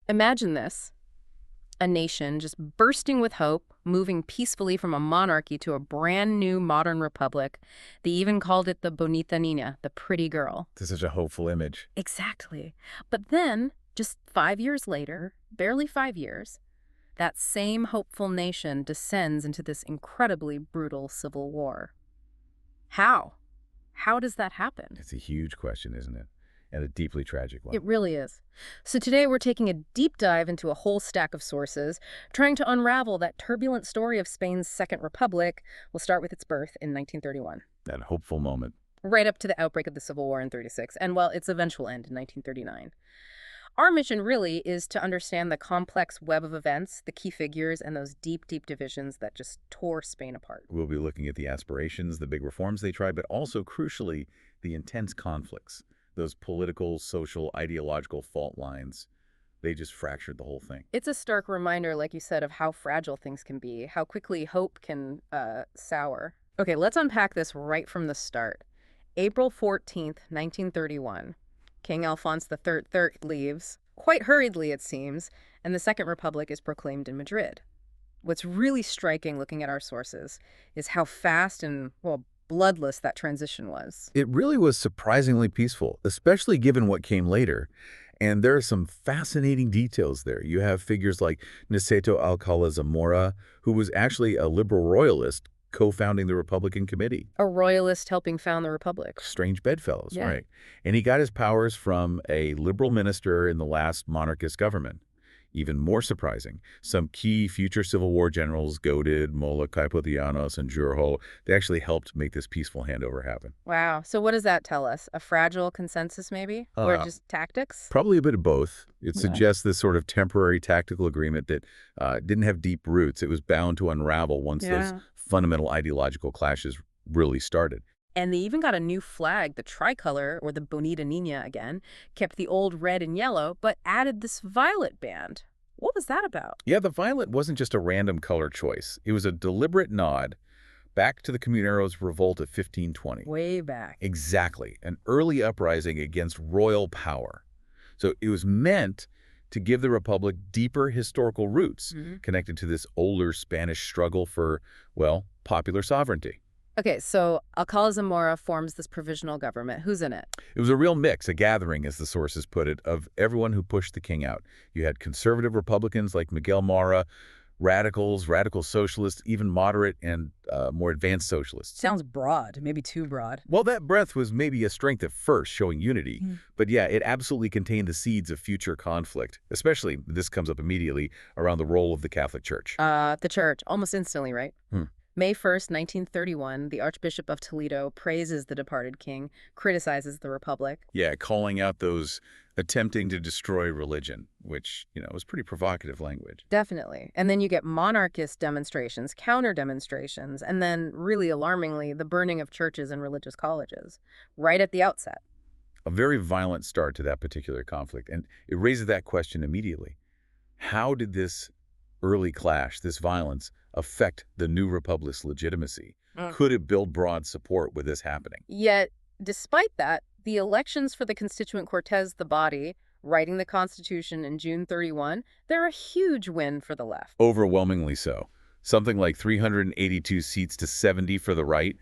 Imagine this. A nation just bursting with hope, moving peacefully from a monarchy to a brand new modern republic. They even called it the Bonita Niña, the pretty girl. This is such a hopeful image. Exactly. But then, just 5 years later, barely 5 years, that same hopeful nation descends into this incredibly brutal civil war. How? How does that happen? It's a huge question, isn't it? And a deeply tragic one. It really is. So today we're taking a deep dive into a whole stack of sources, trying to unravel that turbulent story of Spain's Second Republic. We'll start with its birth in 1931. That hopeful moment. Right up to the outbreak of the Civil War in 36, and, well, its eventual end in 1939. Our mission really is to understand the complex web of events, the key figures, and those deep, deep divisions that just tore Spain apart. We'll be looking at the aspirations, the big reforms they tried, but also, crucially, the intense conflicts. Those political, social, ideological fault lines, they just fractured the whole thing. It's a stark reminder, like you said, of how fragile things can be, how quickly hope can sour. Okay, let's unpack this right from the start. April 14th, 1931. King Alphonse III leaves, quite hurriedly it seems, and the Second Republic is proclaimed in Madrid. What's really striking, looking at our sources, is how fast and, well, bloodless that transition was. It really was surprisingly peaceful, especially given what came later. And there are some fascinating details there. You have figures like Niceto Alcala Zamora, who was actually a liberal royalist co-founding the Republican Committee. A royalist helping found the Republic. Strange bedfellows, Yeah. right? And he got his powers from a liberal minister in the last monarchist government. Even more surprising, some key future Civil War generals, Goded, Mola, Caipodianos, and Jurjo, they actually helped make this peaceful handover happen. Wow. So what does that tell us? A fragile consensus, maybe? Or just tactics? Probably a bit of both. It Yeah. suggests this sort of temporary tactical agreement that didn't have deep roots. It was bound to unravel once those fundamental ideological clashes really started. And they even got a new flag, the tricolor, or the Bonita Niña again, kept the old red and yellow, but added this violet band. What was that about? Yeah, the violet wasn't just a random color choice. It was a deliberate nod back to the Comuneros' revolt of 1520. Way back. Exactly, an early uprising against royal power. So it was meant to give the Republic deeper historical roots connected to this older Spanish struggle for, well, popular sovereignty. Okay, so Alcala Zamora forms this provisional government. Who's in it? It was a real mix, a gathering, as the sources put it, of everyone who pushed the king out. You had conservative Republicans like Miguel Mara, radicals, radical socialists, even moderate and more advanced socialists. Sounds broad, maybe too broad. Well, that breadth was maybe a strength at first, showing unity. But yeah, it absolutely contained the seeds of future conflict, especially, this comes up immediately, around the role of the Catholic Church. The church, almost instantly, right? May 1st, 1931, the Archbishop of Toledo praises the departed king, criticizes the Republic. Yeah, calling out those attempting to destroy religion, which, was pretty provocative language. Definitely. And then you get monarchist demonstrations, counter-demonstrations, and then, really alarmingly, the burning of churches and religious colleges, right at the outset. A very violent start to that particular conflict, and it raises that question immediately. How did this early clash, this violence, affect the new republic's legitimacy? Could it build broad support with this happening? Yet, despite that, the elections for the Constituent Cortes, the body, writing the Constitution in June 31, they're a huge win for the left. Overwhelmingly so. Something like 382 seats to 70 for the right.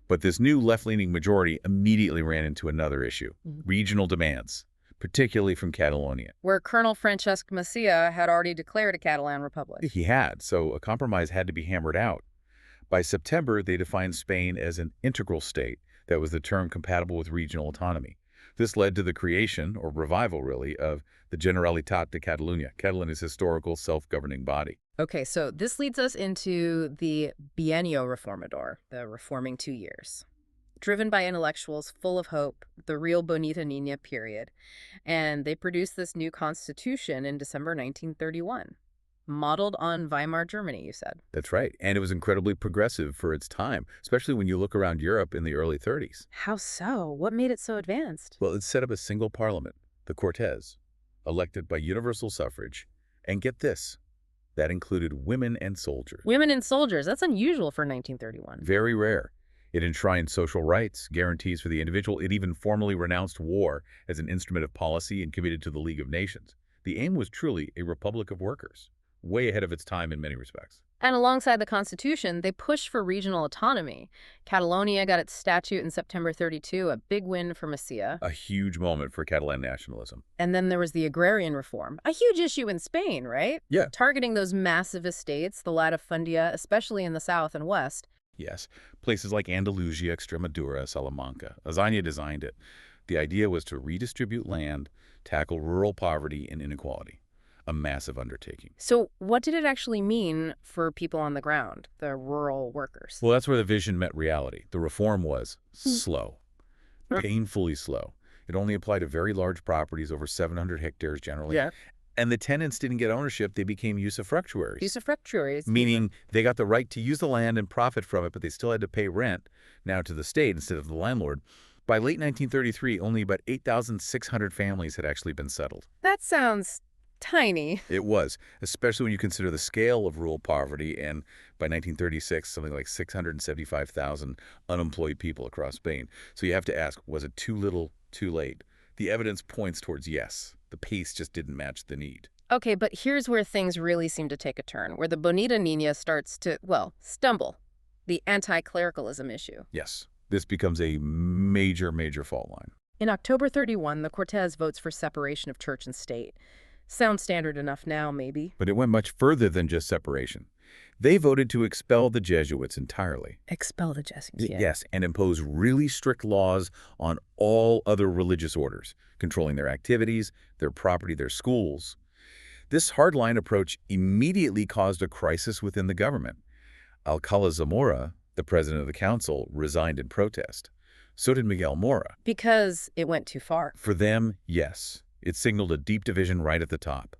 But this new left-leaning majority immediately ran into another issue, regional demands, particularly from Catalonia. Where Colonel Francesc Macià had already declared a Catalan republic. He had, so a compromise had to be hammered out. By September, they defined Spain as an integral state. That was the term compatible with regional autonomy. This led to the creation, or revival really, of the Generalitat de Catalunya, Catalonia's historical self-governing body. Okay, so this leads us into the Bienio Reformador, the reforming 2 years. Driven by intellectuals full of hope, the real Bonita Niña period. And they produced this new constitution in December 1931. Modeled on Weimar Germany, you said. That's right. And it was incredibly progressive for its time, especially when you look around Europe in the early 30s. How so? What made it so advanced? Well, it set up a single parliament, the Cortes, elected by universal suffrage. And get this, that included women and soldiers. Women and soldiers. That's unusual for 1931. Very rare. It enshrined social rights, guarantees for the individual. It even formally renounced war as an instrument of policy and committed to the League of Nations. The aim was truly a republic of workers, way ahead of its time in many respects. And alongside the Constitution, they pushed for regional autonomy. Catalonia got its statute in September 32, a big win for Masia. A huge moment for Catalan nationalism. And then there was the agrarian reform, a huge issue in Spain, right? Yeah. Targeting those massive estates, the latifundia, especially in the south and west. Yes, places like Andalusia, Extremadura, Salamanca. Azaña designed it. The idea was to redistribute land, tackle rural poverty and inequality. A massive undertaking. So what did it actually mean for people on the ground, the rural workers? Well, that's where the vision met reality. The reform was slow, painfully slow. It only applied to very large properties, over 700 hectares generally. Yeah. And the tenants didn't get ownership, they became usufructuaries. Usufructuaries. Meaning they got the right to use the land and profit from it, but they still had to pay rent, now to the state instead of the landlord. By late 1933, only about 8,600 families had actually been settled. That sounds tiny. It was, especially when you consider the scale of rural poverty, and by 1936, something like 675,000 unemployed people across Spain. So you have to ask, was it too little, too late? The evidence points towards yes. The pace just didn't match the need. Okay, but here's where things really seem to take a turn, where the Bonita Niña starts to, well, stumble. The anti-clericalism issue. Yes, this becomes a major, major fault line. In October 31, the Cortes votes for separation of church and state. Sounds standard enough now, maybe. But it went much further than just separation. They voted to expel the Jesuits entirely. Expel the Jesuits, yeah. Yes, and impose really strict laws on all other religious orders, controlling their activities, their property, their schools. This hardline approach immediately caused a crisis within the government. Alcalá Zamora, the president of the council, resigned in protest. So did Miguel Mora. Because it went too far. For them, yes. It signaled a deep division right at the top.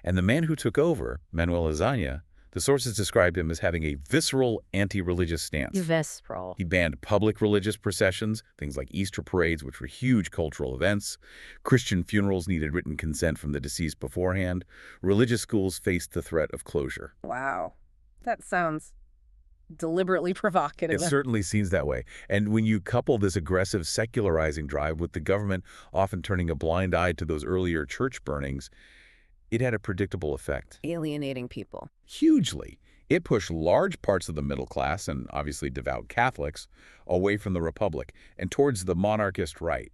And the man who took over, Manuel Azaña, the sources described him as having a visceral anti-religious stance. Visceral. He banned public religious processions, things like Easter parades, which were huge cultural events. Christian funerals needed written consent from the deceased beforehand. Religious schools faced the threat of closure. Wow. That sounds deliberately provocative. It certainly seems that way. And when you couple this aggressive secularizing drive with the government often turning a blind eye to those earlier church burnings, it had a predictable effect. Alienating people. Hugely. It pushed large parts of the middle class, and obviously devout Catholics, away from the Republic and towards the monarchist right.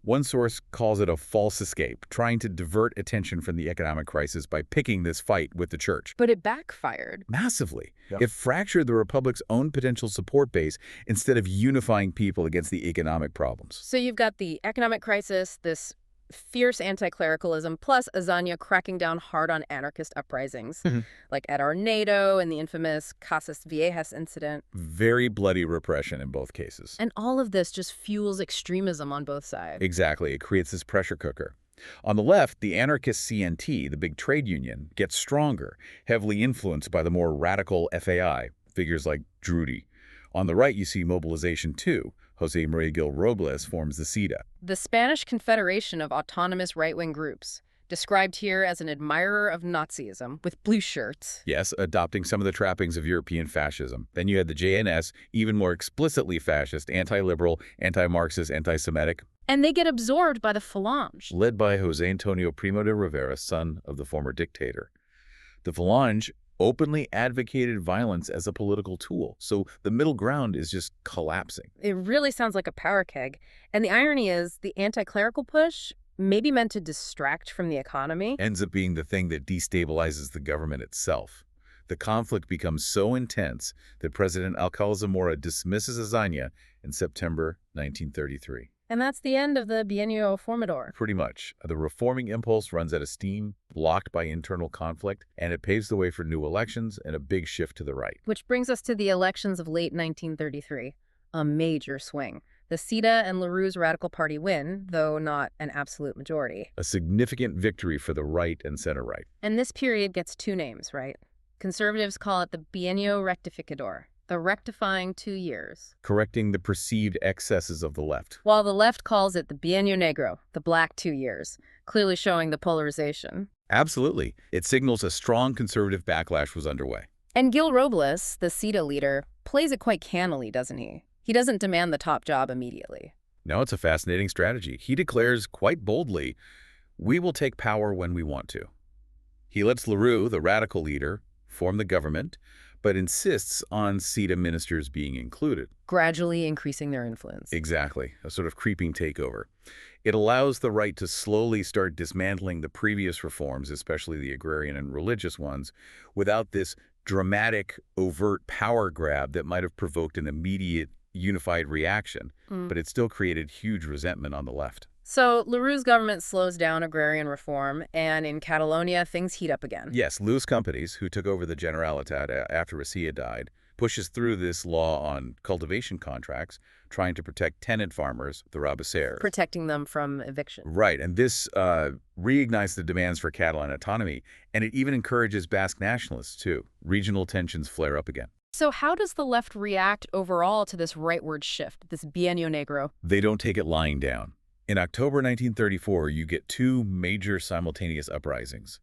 One source calls it a false escape, trying to divert attention from the economic crisis by picking this fight with the church. But it backfired. Massively. Yep. It fractured the Republic's own potential support base instead of unifying people against the economic problems. So you've got the economic crisis, this fierce anti-clericalism, plus Azaña cracking down hard on anarchist uprisings, like at Arnado and the infamous Casas Viejas incident. Very bloody repression in both cases. And all of this just fuels extremism on both sides. Exactly. It creates this pressure cooker. On the left, the anarchist CNT, the big trade union, gets stronger, heavily influenced by the more radical FAI, figures like Drudy. On the right, you see mobilization too. José María Gil Robles forms the CIDA. The Spanish Confederation of Autonomous Right-Wing Groups, described here as an admirer of Nazism with blue shirts. Yes, adopting some of the trappings of European fascism. Then you had the JNS, even more explicitly fascist, anti-liberal, anti-Marxist, anti-Semitic. And they get absorbed by the Falange. Led by José Antonio Primo de Rivera, son of the former dictator. The Falange openly advocated violence as a political tool, so the middle ground is just collapsing. It really sounds like a power keg. And the irony is, the anti-clerical push, maybe meant to distract from the economy, Ends up being the thing that destabilizes the government itself. The conflict becomes so intense that President Alcalá Zamora dismisses Azaña in September 1933. and that's the end of the Bienio Formador. Pretty much. The reforming impulse runs out of steam, blocked by internal conflict, and it paves the way for new elections and a big shift to the right. Which brings us to the elections of late 1933, a major swing. The CIDA and LaRue's Radical Party win, though not an absolute majority. A significant victory for the right and center-right. And this period gets two names, right? Conservatives call it the Bienio Rectificador, the rectifying 2 years, Correcting the perceived excesses of the left. while the left calls it the Bienio Negro, the black 2 years, clearly showing the polarization. Absolutely. It signals a strong conservative backlash was underway. And Gil Robles, the CIDA leader, plays it quite cannily, doesn't he? He doesn't demand the top job immediately. Now it's a fascinating strategy. He declares quite boldly, We will take power when we want to. He lets Leroux, the radical leader, form the government, but insists on CETA ministers being included. Gradually increasing their influence. Exactly, a sort of creeping takeover. It allows the right to slowly start dismantling the previous reforms, especially the agrarian and religious ones, without this dramatic, overt power grab that might have provoked an immediate, unified reaction. But it still created huge resentment on the left. So Leroux's government slows down agrarian reform, and in Catalonia, things heat up again. Yes, Lou's companies, who took over the Generalitat after Racia died, pushes through this law on cultivation contracts, trying to protect tenant farmers, the rabassaires. Protecting them from eviction. Right, and this reignites the demands for Catalan autonomy, and it even encourages Basque nationalists, too. Regional tensions flare up again. So how does the left react overall to this rightward shift, this bienio negro? They don't take it lying down. In October 1934, you get two major simultaneous uprisings.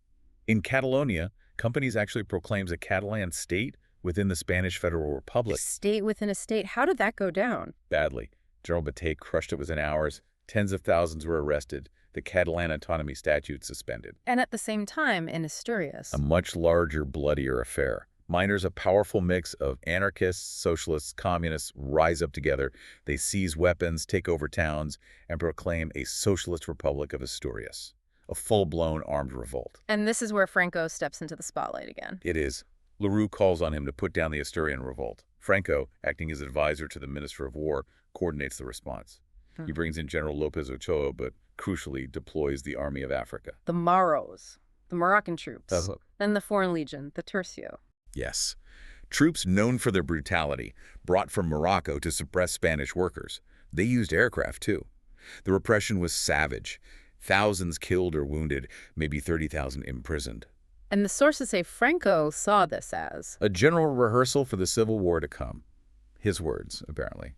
In Catalonia, companies actually proclaims a Catalan state within the Spanish Federal Republic. A state within a state. How did that go down? Badly. General Batey crushed it within hours. Tens of thousands were arrested. The Catalan autonomy statute suspended. And at the same time, in Asturias. A much larger, bloodier affair. Miners, a powerful mix of anarchists, socialists, communists, rise up together. They seize weapons, take over towns, and proclaim a socialist republic of Asturias. A full-blown armed revolt. And this is where Franco steps into the spotlight again. It is. Leroux calls on him to put down the Asturian revolt. Franco, acting as advisor to the Minister of War, coordinates the response. He brings in General Lopez Ochoa, but crucially deploys the Army of Africa. The Maros, the Moroccan troops, Uh-huh. and the Foreign Legion, the Tercio. Yes. Troops known for their brutality, brought from Morocco to suppress Spanish workers. They used aircraft, too. The repression was savage. Thousands killed or wounded, maybe 30,000 imprisoned. And the sources say Franco saw this as a general rehearsal for the Civil War to come. His words, apparently.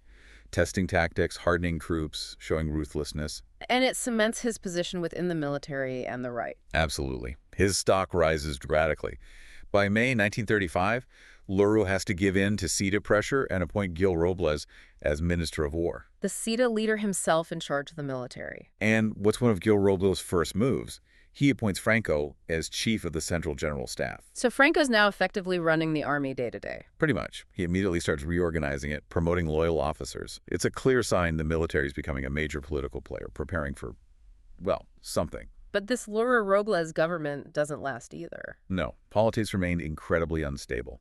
Testing tactics, hardening troops, showing ruthlessness. And it cements his position within the military and the right. Absolutely. His stock rises dramatically. By May 1935, Leroux has to give in to CETA pressure and appoint Gil Robles as Minister of War. The CETA leader himself in charge of the military. And what's one of Gil Robles' first moves? He appoints Franco as chief of the Central General Staff. So Franco's now effectively running the army day to day. Pretty much. He immediately starts reorganizing it, promoting loyal officers. It's a clear sign the military is becoming a major political player, preparing for, well, something. But this Leroux Robles government doesn't last either. No, politics remained incredibly unstable.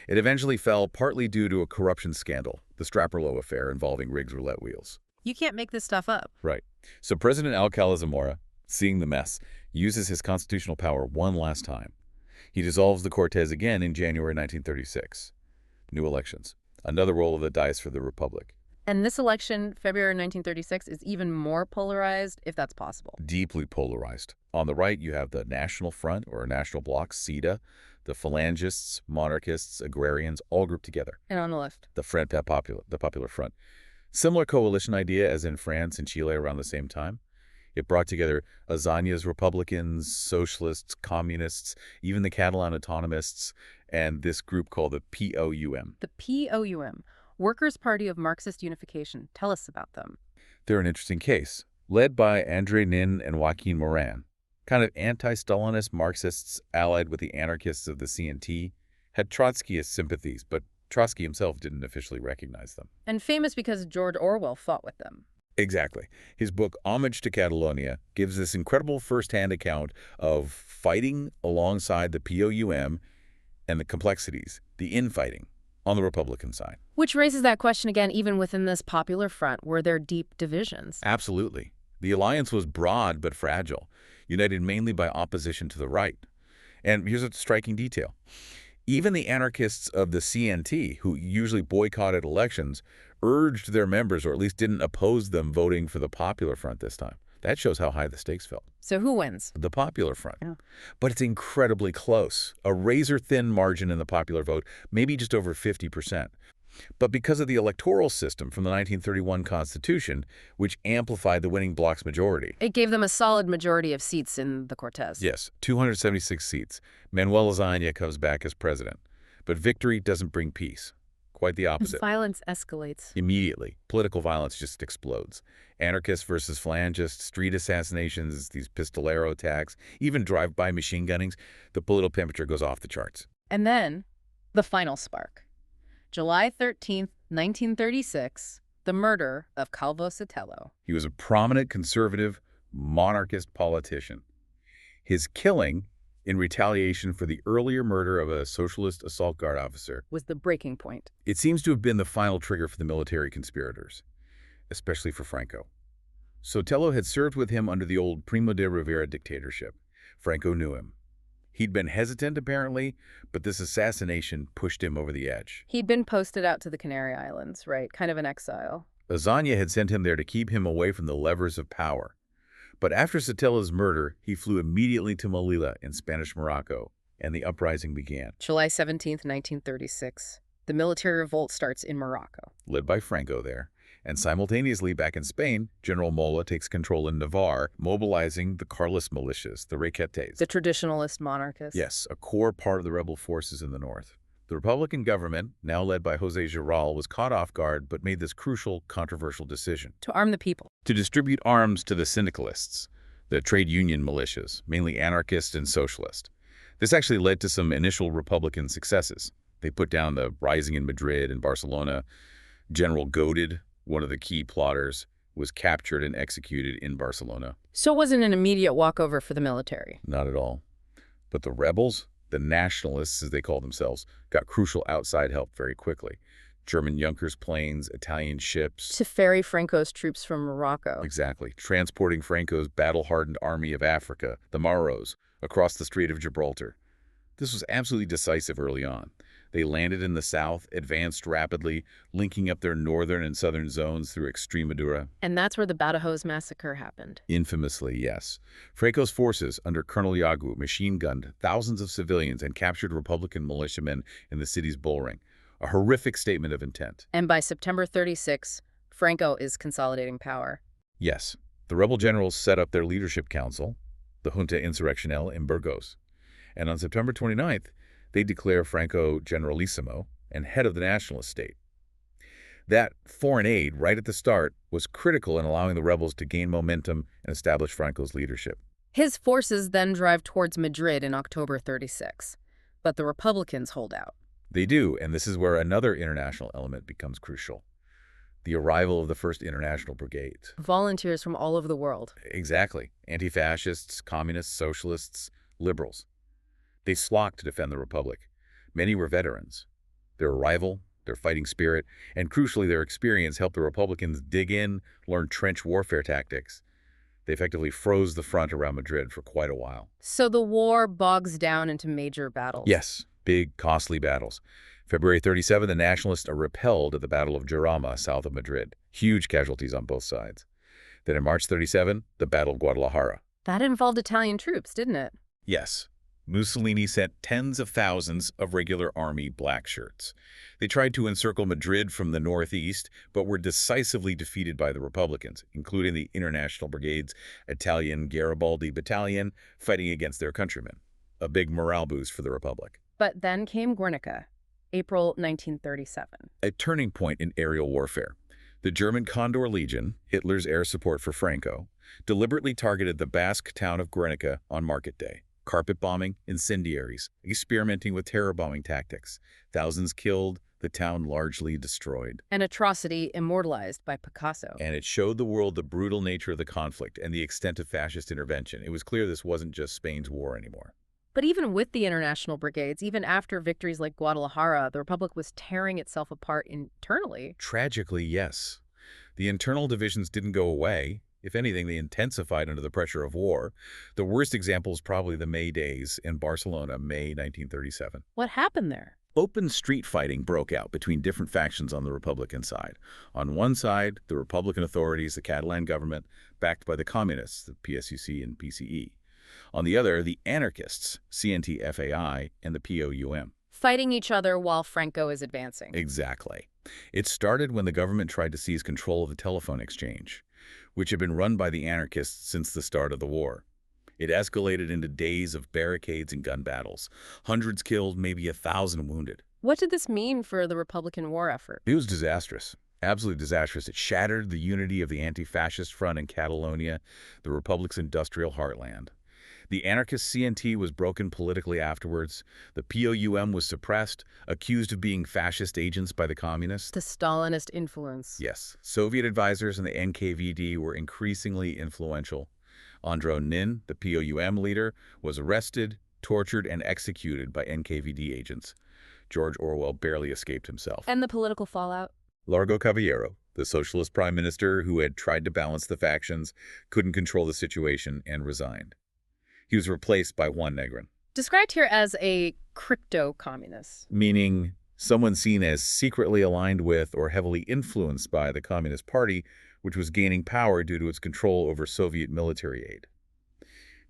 It eventually fell partly due to a corruption scandal, the Straperlo affair involving rigged roulette wheels. You can't make this stuff up. Right. So President Alcalá Zamora, seeing the mess, uses his constitutional power one last time. He dissolves the Cortes again in January 1936. New elections. Another roll of the dice for the Republic. And this election, February 1936, is even more polarized, if that's possible. Deeply polarized. On the right, you have the National Front, or National Bloc, CETA, the Phalangists, Monarchists, Agrarians, all grouped together. And on the left? The Front Popular, the Popular Front. Similar coalition idea as in France and Chile around the same time. It brought together Azaña's Republicans, Socialists, Communists, even the Catalan Autonomists, and this group called the POUM. The POUM, Workers' Party of Marxist Unification. Tell us about them. They're an interesting case, led by André Nin and Joaquin Moran. Kind of anti-Stalinist Marxists allied with the anarchists of the CNT, had Trotskyist sympathies, but Trotsky himself didn't officially recognize them. And famous because George Orwell fought with them. Exactly. His book, Homage to Catalonia, gives this incredible first-hand account of fighting alongside the POUM and the complexities, the infighting, on the Republican side. Which raises that question again, even within this Popular Front, were there deep divisions? Absolutely. The alliance was broad but fragile, united mainly by opposition to the right. And here's a striking detail. Even the anarchists of the CNT, who usually boycotted elections, urged their members, or at least didn't oppose them, voting for the Popular Front this time. That shows how high the stakes felt. So who wins? The Popular Front. Yeah. But it's incredibly close. A razor-thin margin in the popular vote, maybe just over 50%. But because of the electoral system from the 1931 Constitution, which amplified the winning bloc's majority. It gave them a solid majority of seats in the Cortes. Yes, 276 seats. Manuel Azaña comes back as president. But victory doesn't bring peace. Quite the opposite. Violence escalates. Immediately, political violence just explodes. Anarchists versus phalangists, street assassinations, these pistolero attacks, even drive-by machine gunnings. The political temperature goes off the charts. And then, the final spark. July 13th, 1936, the murder of Calvo Sotelo. He was a prominent conservative, monarchist politician. His killing, in retaliation for the earlier murder of a socialist assault guard officer, Was the breaking point. it seems to have been the final trigger for the military conspirators, especially for Franco. Sotelo had served with him under the old Primo de Rivera dictatorship. Franco knew him. He'd been hesitant, apparently, but this assassination pushed him over the edge. He'd been posted out to the Canary Islands, right? Kind of an exile. Lasagna had sent him there to keep him away from the levers of power. But after Sotelo's murder, he flew immediately to Melilla in Spanish Morocco, and the uprising began. July 17th, 1936. The military revolt starts in Morocco. Led by Franco there. And simultaneously, back in Spain, General Mola takes control in Navarre, mobilizing the Carlist militias, the Requetés. The traditionalist monarchists. Yes, a core part of the rebel forces in the north. The Republican government, now led by José Giral, was caught off guard but made this crucial, controversial decision. To arm the people. To distribute arms to the syndicalists, the trade union militias, mainly anarchist and socialist. This actually led to some initial Republican successes. They put down the rising in Madrid and Barcelona. General Goded, one of the key plotters, was captured and executed in Barcelona. So it wasn't an immediate walkover for the military. Not at all. But the rebels, the nationalists as they call themselves, got crucial outside help very quickly. German Junkers planes, Italian ships. To ferry Franco's troops from Morocco. Exactly. Transporting Franco's battle-hardened army of Africa, the Maros, across the Strait of Gibraltar. This was absolutely decisive early on. They landed in the south, advanced rapidly, linking up their northern and southern zones through Extremadura. And that's where the Badajoz massacre happened. Infamously, yes. Franco's forces, under Colonel Yagu, machine-gunned thousands of civilians and captured Republican militiamen in the city's bullring. A horrific statement of intent. And by September 36, Franco is consolidating power. Yes. The rebel generals set up their leadership council, the Junta Insurreccional in Burgos. And on September 29th, they declare Franco generalissimo and head of the nationalist state. That foreign aid, right at the start, was critical in allowing the rebels to gain momentum and establish Franco's leadership. His forces then drive towards Madrid in October 36, but the Republicans hold out. They do, and this is where another international element becomes crucial. The arrival of the 1st International Brigade. Volunteers from all over the world. Exactly. Anti-fascists, communists, socialists, liberals. They flocked to defend the Republic. Many were veterans. Their arrival, their fighting spirit, and crucially their experience helped the Republicans dig in, learn trench warfare tactics. They effectively froze the front around Madrid for quite a while. So the war bogs down into major battles. Yes, big, costly battles. February 37, the nationalists are repelled at the Battle of Jarama, south of Madrid. Huge casualties on both sides. Then in March 37, the Battle of Guadalajara. That involved Italian troops, didn't it? Yes. Mussolini sent tens of thousands of regular army black shirts. They tried to encircle Madrid from the northeast, but were decisively defeated by the Republicans, including the International Brigade's Italian Garibaldi Battalion, fighting against their countrymen. A big morale boost for the Republic. But then came Guernica, April 1937. A turning point in aerial warfare. The German Condor Legion, Hitler's air support for Franco, deliberately targeted the Basque town of Guernica on Market Day. Carpet bombing, incendiaries, experimenting with terror bombing tactics. Thousands killed, the town largely destroyed. An atrocity immortalized by Picasso. And it showed the world the brutal nature of the conflict and the extent of fascist intervention. It was clear this wasn't just Spain's war anymore. But even with the international brigades, even after victories like Guadalajara, the Republic was tearing itself apart internally. Tragically, yes. The internal divisions didn't go away. If anything, they intensified under the pressure of war. The worst example is probably the May Days in Barcelona, May 1937. What happened there? Open street fighting broke out between different factions on the Republican side. On one side, the Republican authorities, the Catalan government, backed by the communists, the PSUC and PCE. On the other, the anarchists, CNT-FAI, and the POUM. Fighting each other while Franco is advancing. Exactly. It started when the government tried to seize control of the telephone exchange, which had been run by the anarchists since the start of the war. It escalated into days of barricades and gun battles. Hundreds killed, maybe 1,000 wounded. What did this mean for the Republican war effort? It was disastrous. Absolutely disastrous. It shattered the unity of the anti-fascist front in Catalonia, the Republic's industrial heartland. The anarchist CNT was broken politically afterwards. The POUM was suppressed, accused of being fascist agents by the communists. The Stalinist influence. Yes, Soviet advisors in the NKVD were increasingly influential. Andrei Nin, the POUM leader, was arrested, tortured, and executed by NKVD agents. George Orwell barely escaped himself. And the political fallout? Largo Caballero, the socialist prime minister who had tried to balance the factions, couldn't control the situation and resigned. He was replaced by Juan Negrin. Described here as a crypto-communist. Meaning someone seen as secretly aligned with or heavily influenced by the Communist Party, which was gaining power due to its control over Soviet military aid.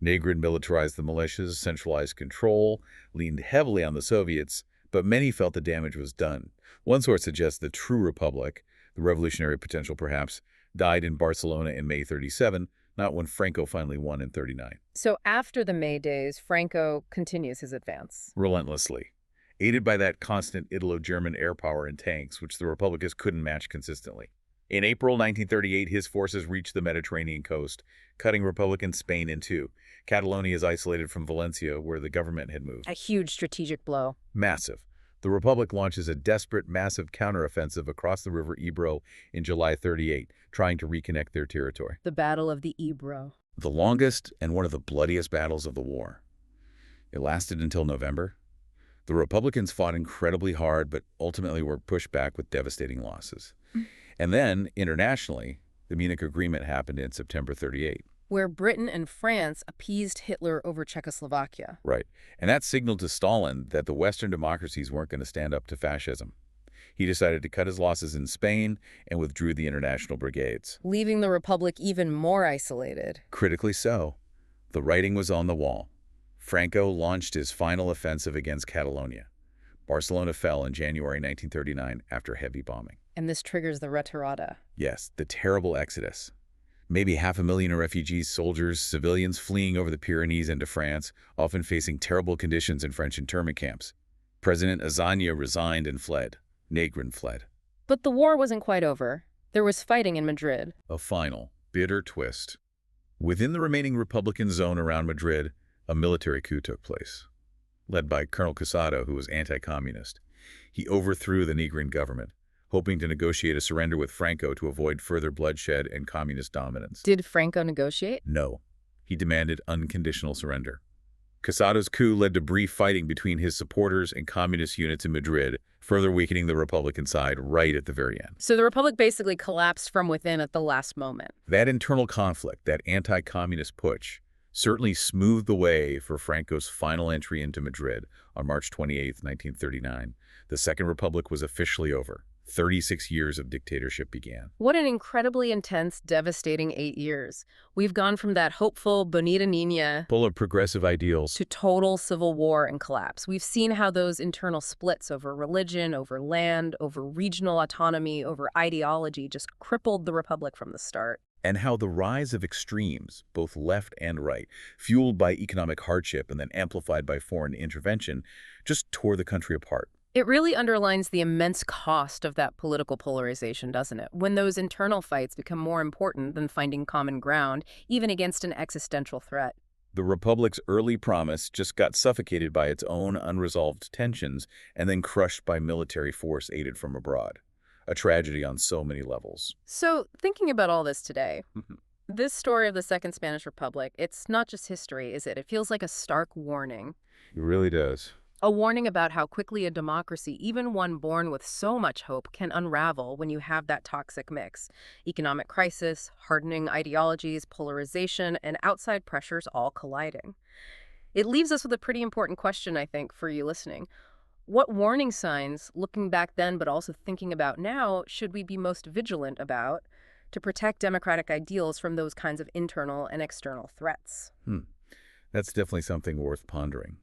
Negrin militarized the militias, centralized control, leaned heavily on the Soviets, but many felt the damage was done. One source suggests the true republic, the revolutionary potential perhaps, died in Barcelona in May 37, not when Franco finally won in 39. So after the May days, Franco continues his advance. Relentlessly. Aided by that constant Italo-German air power and tanks, which the Republicans couldn't match consistently. In April 1938, his forces reached the Mediterranean coast, cutting Republican Spain in two. Catalonia is isolated from Valencia, where the government had moved. A huge strategic blow. Massive. The Republic launches a desperate, massive counteroffensive across the river Ebro in July 38, trying to reconnect their territory. The Battle of the Ebro. The longest and one of the bloodiest battles of the war. It lasted until November. The Republicans fought incredibly hard, but ultimately were pushed back with devastating losses. And then, internationally, the Munich Agreement happened in September 38. Where Britain and France appeased Hitler over Czechoslovakia. Right. And that signaled to Stalin that the Western democracies weren't going to stand up to fascism. He decided to cut his losses in Spain and withdrew the international brigades. Leaving the Republic even more isolated. Critically so. The writing was on the wall. Franco launched his final offensive against Catalonia. Barcelona fell in January 1939 after heavy bombing. And this triggers the retirada. Yes, the terrible exodus. Maybe 500,000 refugees, soldiers, civilians fleeing over the Pyrenees into France, often facing terrible conditions in French internment camps. President Azaña resigned and fled. Negrin fled. But the war wasn't quite over. There was fighting in Madrid. A final, bitter twist. Within the remaining Republican zone around Madrid, a military coup took place, led by Colonel Casado, who was anti-communist. He overthrew the Negrin government, hoping to negotiate a surrender with Franco to avoid further bloodshed and communist dominance. Did Franco negotiate? No. He demanded unconditional surrender. Casado's coup led to brief fighting between his supporters and communist units in Madrid, further weakening the Republican side right at the very end. So the Republic basically collapsed from within at the last moment. That internal conflict, that anti-communist putsch, certainly smoothed the way for Franco's final entry into Madrid on March 28, 1939. The Second Republic was officially over. 36 years of dictatorship began. What an incredibly intense, devastating 8 years. We've gone from that hopeful Bonita Niña Full of progressive ideals. to total civil war and collapse. We've seen how those internal splits over religion, over land, over regional autonomy, over ideology just crippled the Republic from the start. And how the rise of extremes, both left and right, fueled by economic hardship and then amplified by foreign intervention, just tore the country apart. It really underlines the immense cost of that political polarization, doesn't it? When those internal fights become more important than finding common ground, even against an existential threat. The Republic's early promise just got suffocated by its own unresolved tensions and then crushed by military force aided from abroad. A tragedy on so many levels. So, thinking about all this today, this story of the Second Spanish Republic, it's not just history, is it? It feels like a stark warning. It really does. A warning about how quickly a democracy, even one born with so much hope, can unravel when you have that toxic mix. Economic crisis, hardening ideologies, polarization, and outside pressures all colliding. It leaves us with a pretty important question, I think, for you listening. What warning signs, looking back then but also thinking about now, should we be most vigilant about to protect democratic ideals from those kinds of internal and external threats? That's definitely something worth pondering.